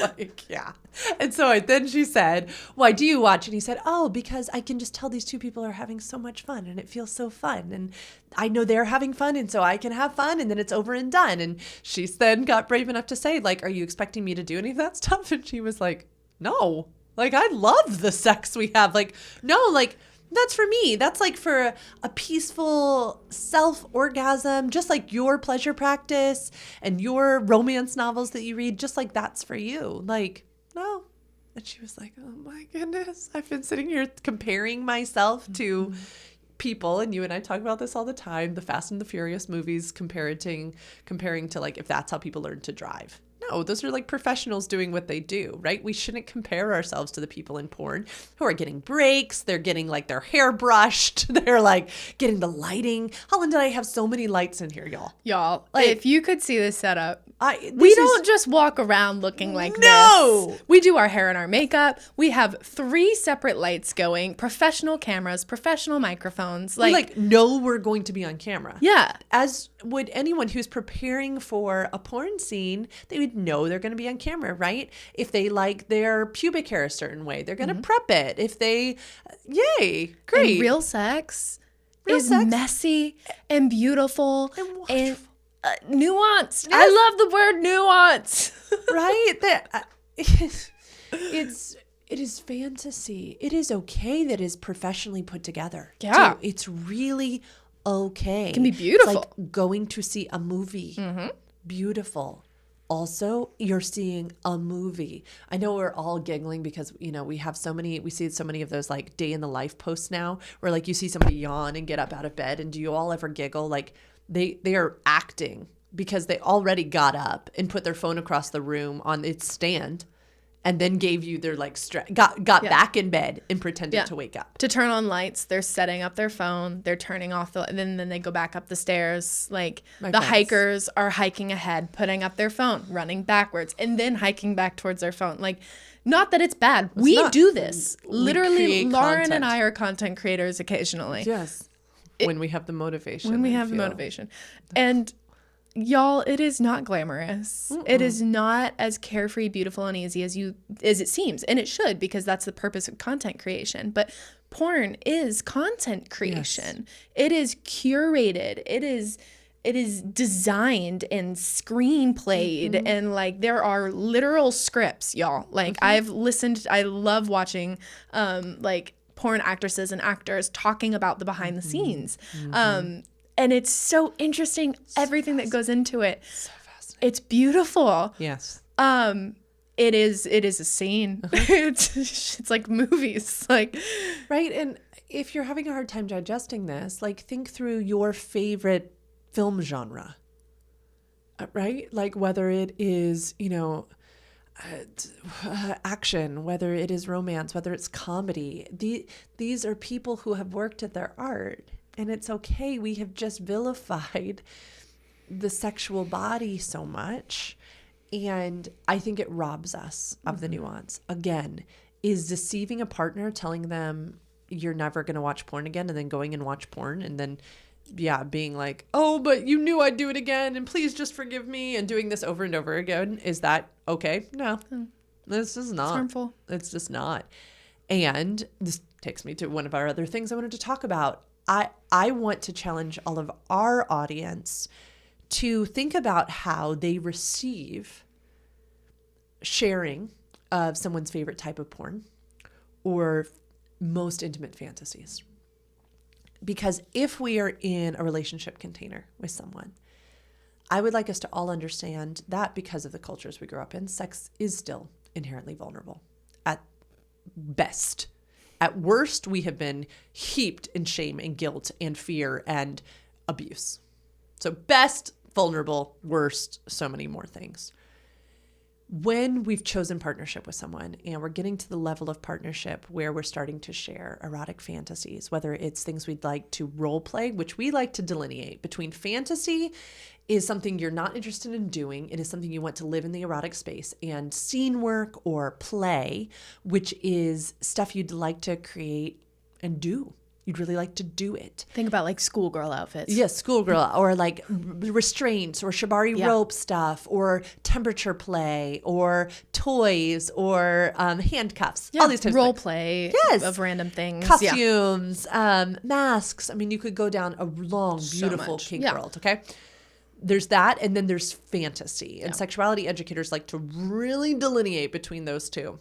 Like, yeah. And so then she said, why do you watch? And he said, oh, because I can just tell these two people are having so much fun and it feels so fun. And I know they're having fun. And so I can have fun and then it's over and done. And she then got brave enough to say, like, are you expecting me to do any of that stuff? And she was like, no, like, I love the sex we have. Like, no, like, that's for me. That's like for a peaceful self-orgasm, just like your pleasure practice and your romance novels that you read, just like that's for you. Like, no. And she was like, oh my goodness, I've been sitting here comparing myself to people, and you and I talk about this all the time, the Fast and the Furious movies, comparing to like if that's how people learn to drive. No, those are like professionals doing what they do, right? We shouldn't compare ourselves to the people in porn who are getting breaks. They're getting like their hair brushed. They're like getting the lighting. Holland and I have so many lights in here, y'all. Y'all, Like, if you could see this setup, we don't just walk around looking like No! this. We do our hair and our makeup. We have 3 separate lights going, professional cameras, professional microphones. We know we're going to be on camera. Yeah. As would anyone who's preparing for a porn scene, they would know they're going to be on camera, right? If they like their pubic hair a certain way, they're going to prep it. If they, yay, great. And real sex is messy and beautiful and wonderful. Nuanced. Yes. I love the word nuance. Right? It is fantasy. It is okay that is professionally put together. Yeah. Too. It's really okay. It can be beautiful. It's like going to see a movie. Beautiful. Also, you're seeing a movie. I know we're all giggling because, we see so many of those like day in the life posts now where like you see somebody yawn and get up out of bed. And do you all ever giggle? Like they are acting because they already got up and put their phone across the room on its stand and then gave you their like got back in bed and pretended to wake up. To turn on lights, they're setting up their phone, they're turning off and then they go back up the stairs. Like hikers are hiking ahead, putting up their phone, running backwards, and then hiking back towards their phone. Like, not that it's bad. We do this. Literally, Lauren content. and I are content creators occasionally. Yes. When we have the motivation. The motivation. And y'all, it is not glamorous. It is not as carefree, beautiful, and easy as it seems. And it should, because that's the purpose of content creation. But porn is content creation. Yes. It is curated. It is designed and screenplayed, and like there are literal scripts, y'all. Like I love watching like porn actresses and actors talking about the behind the scenes. And it's so interesting, everything that goes into it. So fascinating. It's beautiful. Yes. It is a scene. It's like movies. Like, right. And if you're having a hard time digesting this, like think through your favorite film genre, right? Like whether it is, action, whether it is romance, whether it's comedy. These are people who have worked at their art, and it's okay. We have just vilified the sexual body so much, and I think it robs us of the nuance. Again, is deceiving a partner, telling them you're never going to watch porn again, and then going and watch porn, and then being like, oh, but you knew I'd do it again, and please just forgive me, and doing this over and over again. Is that okay? No, this is not. It's harmful. It's just not. And this takes me to one of our other things I wanted to talk about. I want to challenge all of our audience to think about how they receive sharing of someone's favorite type of porn or most intimate fantasies. Because if we are in a relationship container with someone, I would like us to all understand that because of the cultures we grew up in, sex is still inherently vulnerable at best. At worst, we have been heaped in shame and guilt and fear and abuse. So best, vulnerable, worst, so many more things. When we've chosen partnership with someone and we're getting to the level of partnership where we're starting to share erotic fantasies, whether it's things we'd like to role play, which we like to delineate between fantasy is something you're not interested in doing. It is something you want to live in the erotic space, and scene work or play, which is stuff you'd like to create and do. You'd really like to do it. Think about like schoolgirl outfits. Yes, schoolgirl, or like restraints or shibari rope stuff, or temperature play, or toys, or handcuffs. All these types role of play of random things. Costumes, masks. I mean, you could go down a long, beautiful kink world, okay? There's that, and then there's fantasy. And sexuality educators like to really delineate between those two.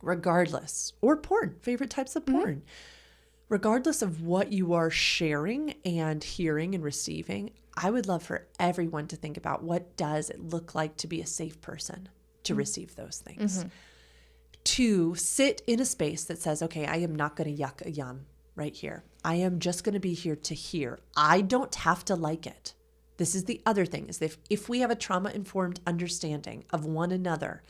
Regardless. Or porn, favorite types of porn. Regardless of what you are sharing and hearing and receiving, I would love for everyone to think about what does it look like to be a safe person to receive those things. To sit in a space that says, okay, I am not going to yuck a yum right here. I am just going to be here to hear. I don't have to like it. This is the other thing, is if we have a trauma-informed understanding of one another,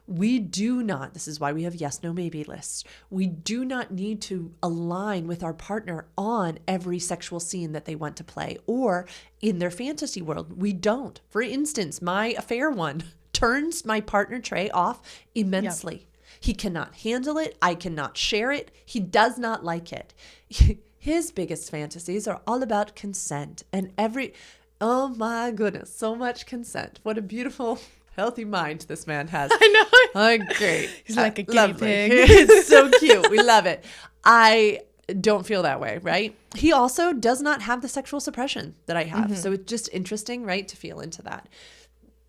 we do not, this is why we have yes, no, maybe lists. We do not need to align with our partner on every sexual scene that they want to play or in their fantasy world. We don't. For instance, my affair one turns my partner Trey off immensely. He cannot handle it. I cannot share it. He does not like it. His biggest fantasies are all about consent and oh my goodness, so much consent. What a beautiful, healthy mind this man has. I know. Oh, great. He's like a guinea pig. It's so cute. We love it. I don't feel that way, right? He also does not have the sexual suppression that I have. So it's just interesting, right, to feel into that.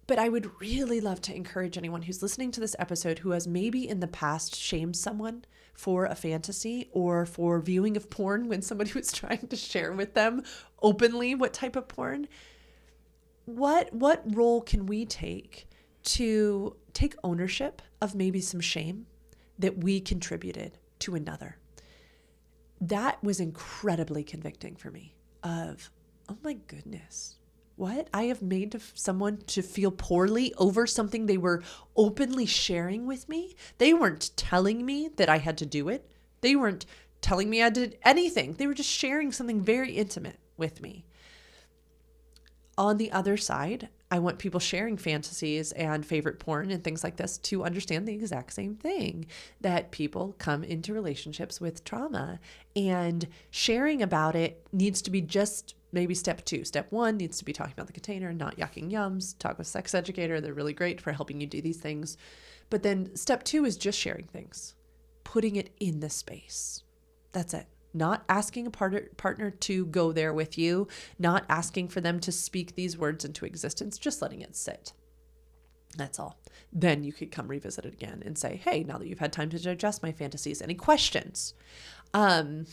But I would really love to encourage anyone who's listening to this episode who has maybe in the past shamed someone for a fantasy or for viewing of porn when somebody was trying to share with them openly what type of porn. What role can we take to take ownership of maybe some shame that we contributed to another? That was incredibly convicting for me of, oh my goodness, what? I have made someone to feel poorly over something they were openly sharing with me. They weren't telling me that I had to do it. They weren't telling me I did anything. They were just sharing something very intimate with me. On the other side, I want people sharing fantasies and favorite porn and things like this to understand the exact same thing, that people come into relationships with trauma, and sharing about it needs to be just maybe step 2. Step 1 needs to be talking about the container, not yucking yums. Talk with a sex educator. They're really great for helping you do these things. But then step 2 is just sharing things, putting it in the space. That's it. Not asking a partner to go there with you, not asking for them to speak these words into existence, just letting it sit. That's all. Then you could come revisit it again and say, hey, now that you've had time to digest my fantasies, any questions? Then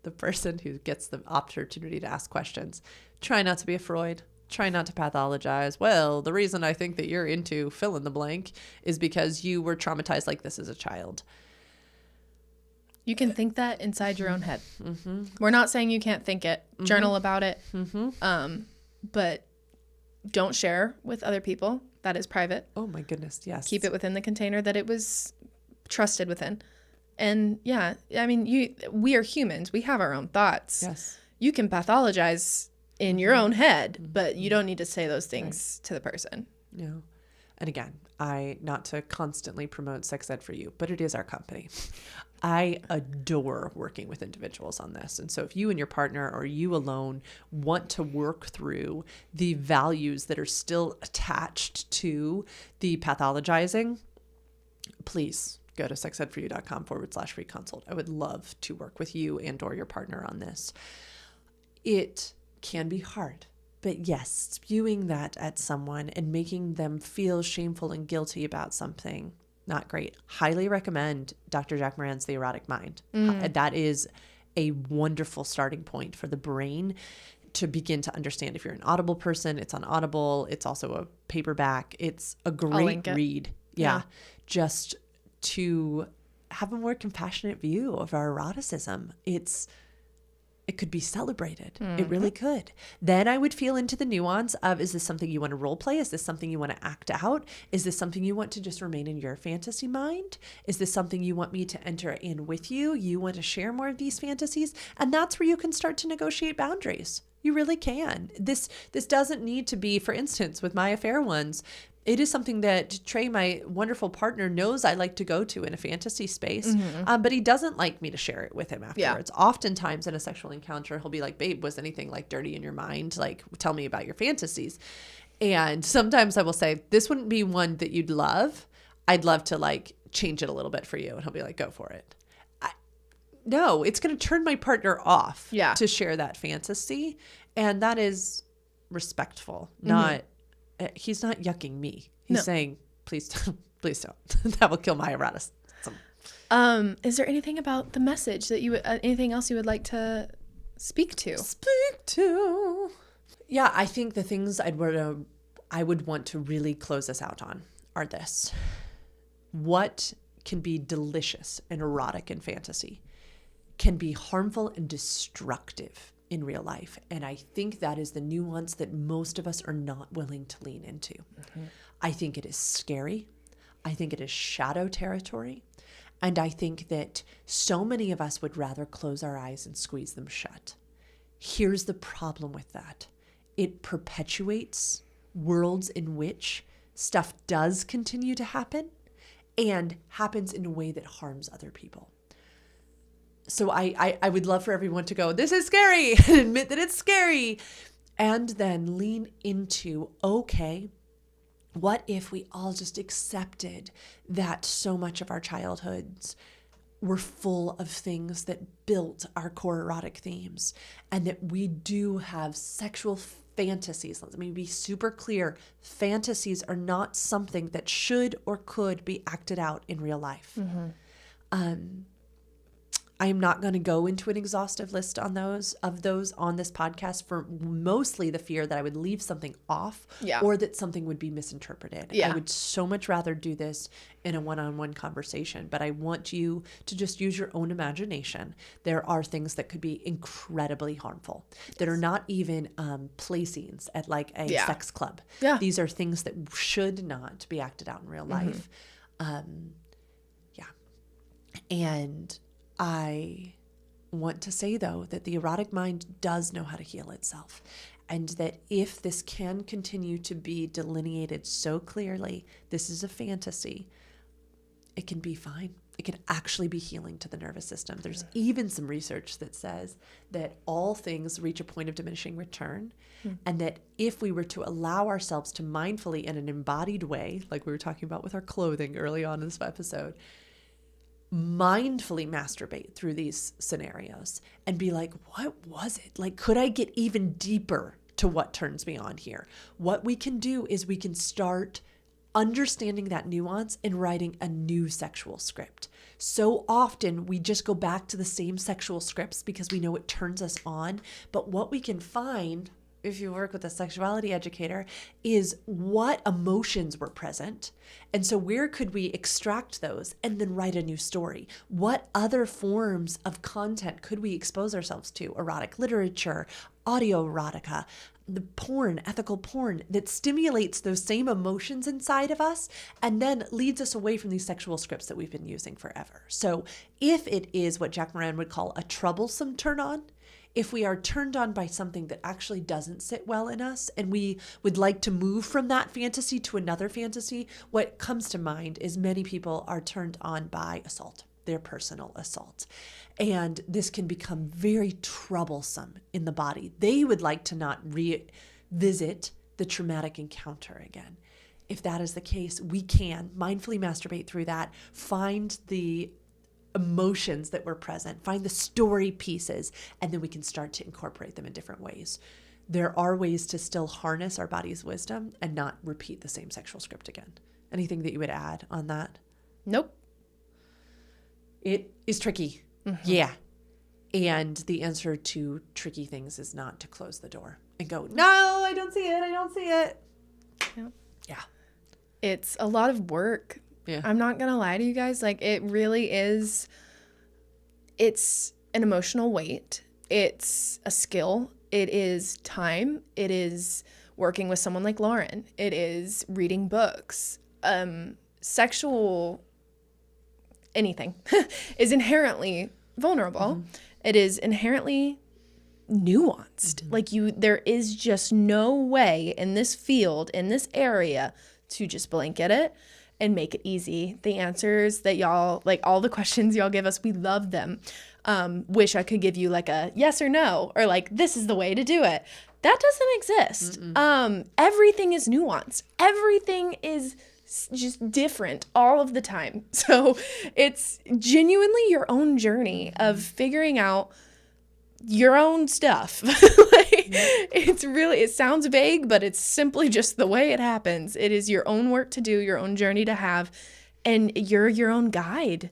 the person who gets the opportunity to ask questions, try not to be a Freud. Try not to pathologize. Well, the reason I think that you're into fill in the blank is because you were traumatized like this as a child. You can think that inside your own head. Mm-hmm. We're not saying you can't think it. Mm-hmm. Journal about it. Mm-hmm. But don't share with other people. That is private. Oh my goodness, yes. Keep it within the container that it was trusted within. And yeah, I mean, we are humans. We have our own thoughts. Yes. You can pathologize in your own head, but you don't need to say those things to the person. No. And again, not to constantly promote sex ed for you, but it is our company. I adore working with individuals on this. And so if you and your partner or you alone want to work through the values that are still attached to the pathologizing, please go to sexedforyou.com/free consult. I would love to work with you and or your partner on this. It can be hard. But yes, spewing that at someone and making them feel shameful and guilty about something, not great. Highly recommend Dr. Jack Moran's The Erotic Mind. That is a wonderful starting point for the brain to begin to understand. If you're an Audible person, it's on Audible. It's also a paperback. It's a great read. Yeah. Just to have a more compassionate view of our eroticism. It could be celebrated. Mm-hmm. It really could. Then I would feel into the nuance of, is this something you want to role play? Is this something you want to act out? Is this something you want to just remain in your fantasy mind? Is this something you want me to enter in with you? You want to share more of these fantasies? And that's where you can start to negotiate boundaries. You really can. This doesn't need to be, for instance, with my affair ones, it is something that Trey, my wonderful partner, knows I like to go to in a fantasy space, but he doesn't like me to share it with him afterwards. Yeah. Oftentimes in a sexual encounter, he'll be like, babe, was anything like dirty in your mind? Like, tell me about your fantasies. And sometimes I will say, this wouldn't be one that you'd love. I'd love to like change it a little bit for you. And he'll be like, go for it. No, it's going to turn my partner off to share that fantasy. And that is respectful, not... He's not yucking me. He's saying, please don't. That will kill my eroticism. Is there anything about the message that anything else you would like to speak to? Yeah, I think the things I would want to really close this out on are this. What can be delicious and erotic in fantasy can be harmful and destructive in real life. And I think that is the nuance that most of us are not willing to lean into. Mm-hmm. I think it is scary. I think it is shadow territory. And I think that so many of us would rather close our eyes and squeeze them shut. Here's the problem with that. It perpetuates worlds in which stuff does continue to happen and happens in a way that harms other people. So I would love for everyone to go, this is scary, and admit that it's scary. And then lean into, okay, what if we all just accepted that so much of our childhoods were full of things that built our core erotic themes, and that we do have sexual fantasies. Let me be super clear. Fantasies are not something that should or could be acted out in real life. Mm-hmm. I am not going to go into an exhaustive list on those on this podcast, for mostly the fear that I would leave something off or that something would be misinterpreted. I would so much rather do this in a one-on-one conversation, but I want you to just use your own imagination. There are things that could be incredibly harmful that are not even play scenes at like a sex club. Yeah. These are things that should not be acted out in real life. And I want to say, though, that the erotic mind does know how to heal itself, and that if this can continue to be delineated so clearly, this is a fantasy, it can be fine. It can actually be healing to the nervous system. There's even some research that says that all things reach a point of diminishing return, and that if we were to allow ourselves to mindfully, in an embodied way, like we were talking about with our clothing early on in this episode, mindfully masturbate through these scenarios and be like, what was it? Like, could I get even deeper to what turns me on here? What we can do is we can start understanding that nuance and writing a new sexual script. So often we just go back to the same sexual scripts because we know it turns us on. But what we can find, if you work with a sexuality educator, is what emotions were present. And so where could we extract those and then write a new story? What other forms of content could we expose ourselves to? Erotic literature, audio erotica, the porn, ethical porn that stimulates those same emotions inside of us and then leads us away from these sexual scripts that we've been using forever. So if it is what Jack Moran would call a troublesome turn on, if we are turned on by something that actually doesn't sit well in us and we would like to move from that fantasy to another fantasy, what comes to mind is many people are turned on by assault, their personal assault. And this can become very troublesome in the body. They would like to not revisit the traumatic encounter again. If that is the case, we can mindfully masturbate through that, find the emotions that were present, find the story pieces, and then we can start to incorporate them in different ways. There are ways to still harness our body's wisdom and not repeat the same sexual script again. Anything that you would add on that? Nope. It is tricky. Yeah. And the answer to tricky things is not to close the door and go, no, I don't see it. I don't see it. Yeah. It's a lot of work. Yeah. I'm not going to lie to you guys. Like, it really is, it's an emotional weight. It's a skill. It is time. It is working with someone like Lauren. It is reading books. Sexual anything is inherently vulnerable. It is inherently nuanced. Like, there is just no way in this field, in this area, to just blanket it and make it easy. The answers that y'all, like all the questions y'all give us, we love them. Wish I could give you like a yes or no, or like, this is the way to do it. That doesn't exist. Everything is nuanced. Everything is just different all of the time. So it's genuinely your own journey of figuring out your own stuff. It's really, it sounds vague, but it's simply just the way it happens. It is your own work to do, your own journey to have, and you're your own guide.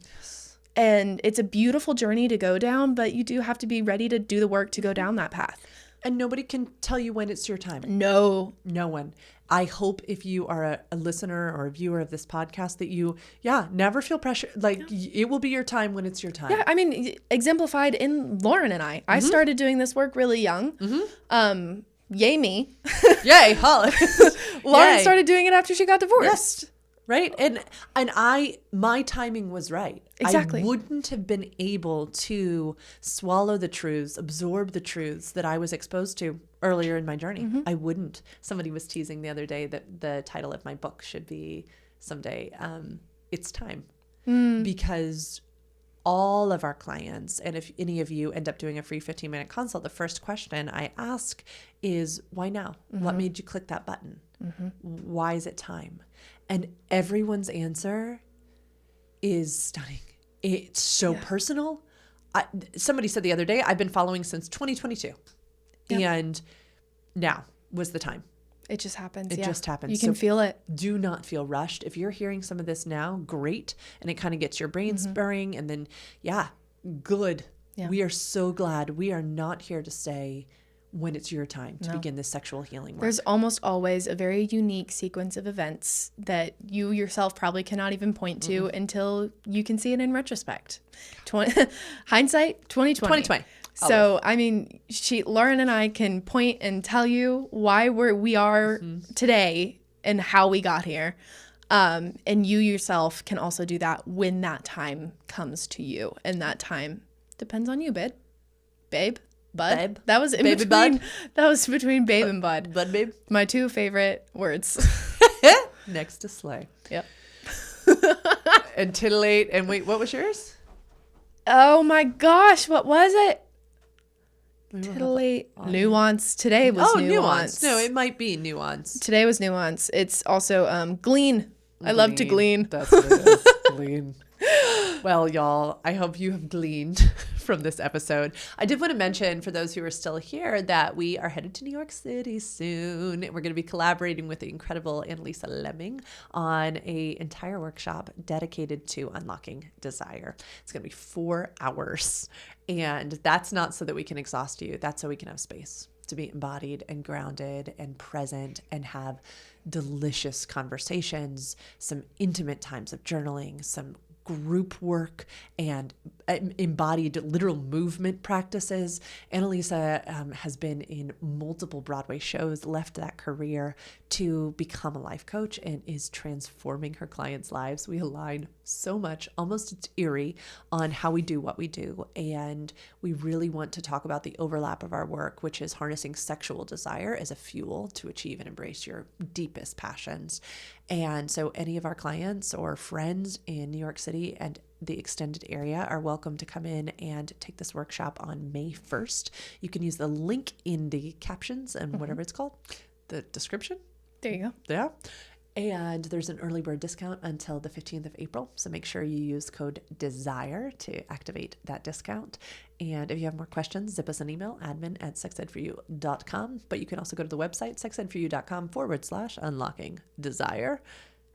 And it's a beautiful journey to go down, but you do have to be ready to do the work to go down that path. And nobody can tell you when it's your time. No one. I hope if you are a listener or a viewer of this podcast that you, never feel pressure. Like, it will be your time when it's your time. Yeah, I mean, exemplified in Lauren and I. I started doing this work really young. Yay me. Yay, Holly. Lauren started doing it after she got divorced. Yes. Right? And my timing was right. Exactly. I wouldn't have been able to swallow the truths, absorb the truths that I was exposed to earlier in my journey. I wouldn't. Somebody was teasing the other day that the title of my book should be someday, It's Time. Because all of our clients, and if any of you end up doing a free 15-minute consult, the first question I ask is, why now? What made you click that button? Why is it time? And everyone's answer is stunning. It's so personal. Somebody said the other day, I've been following since 2022. And now was the time. It just happens. It just happens. You can feel it. Do not feel rushed. If you're hearing some of this now, great. And it kind of gets your brain spurring. And then, good. Yeah. We are so glad. We are not here to say when it's your time to begin this sexual healing work. There's almost always a very unique sequence of events that you yourself probably cannot even point to until you can see it in retrospect. Hindsight, 2020. 2020. So, I mean, Lauren and I can point and tell you why we are today and how we got here. And you yourself can also do that when that time comes to you. And that time depends on you, babe. Bud. Babe. That was in Baby between. bud. That was between babe and bud. Bud, babe. My two favorite words. Next to slay. Yep. And titillate. And wait, what was yours? Oh my gosh, what was it? Titillate. Nuance. Today was nuance. No, it might be nuance. Today was nuance. It's also glean. I love to glean. That's what it is. Glean. Well, y'all, I hope you have gleaned from this episode. I did want to mention, for those who are still here, that we are headed to New York City soon. We're going to be collaborating with the incredible Annalisa Lemming on an entire workshop dedicated to unlocking desire. It's going to be 4 hours. And that's not so that we can exhaust you. That's so we can have space to be embodied and grounded and present and have delicious conversations, some intimate times of journaling, some group work, and embodied literal movement practices. Annalisa has been in multiple Broadway shows, left that career to become a life coach, and is transforming her clients' lives. We align so much, almost it's eerie, on how we do what we do. And we really want to talk about the overlap of our work, which is harnessing sexual desire as a fuel to achieve and embrace your deepest passions. And so any of our clients or friends in New York City and the extended area are welcome to come in and take this workshop on May 1st. You can use the link in the captions and whatever it's called, the description. There you go. Yeah. And there's an early bird discount until the 15th of April. So make sure you use code DESIRE to activate that discount. And if you have more questions, zip us an email, admin@sexedforyou.com. But you can also go to the website, sexedforyou.com/unlocking desire.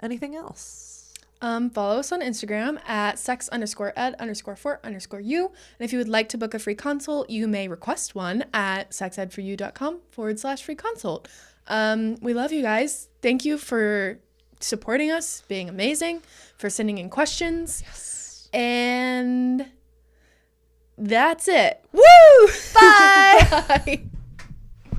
Anything else? Follow us on Instagram at sex_ed_for_you. And if you would like to book a free consult, you may request one at sexedforyou.com/free consult. We love you guys. Thank you for supporting us, being amazing, for sending in questions. Yes. And that's it. Woo! Bye! Bye.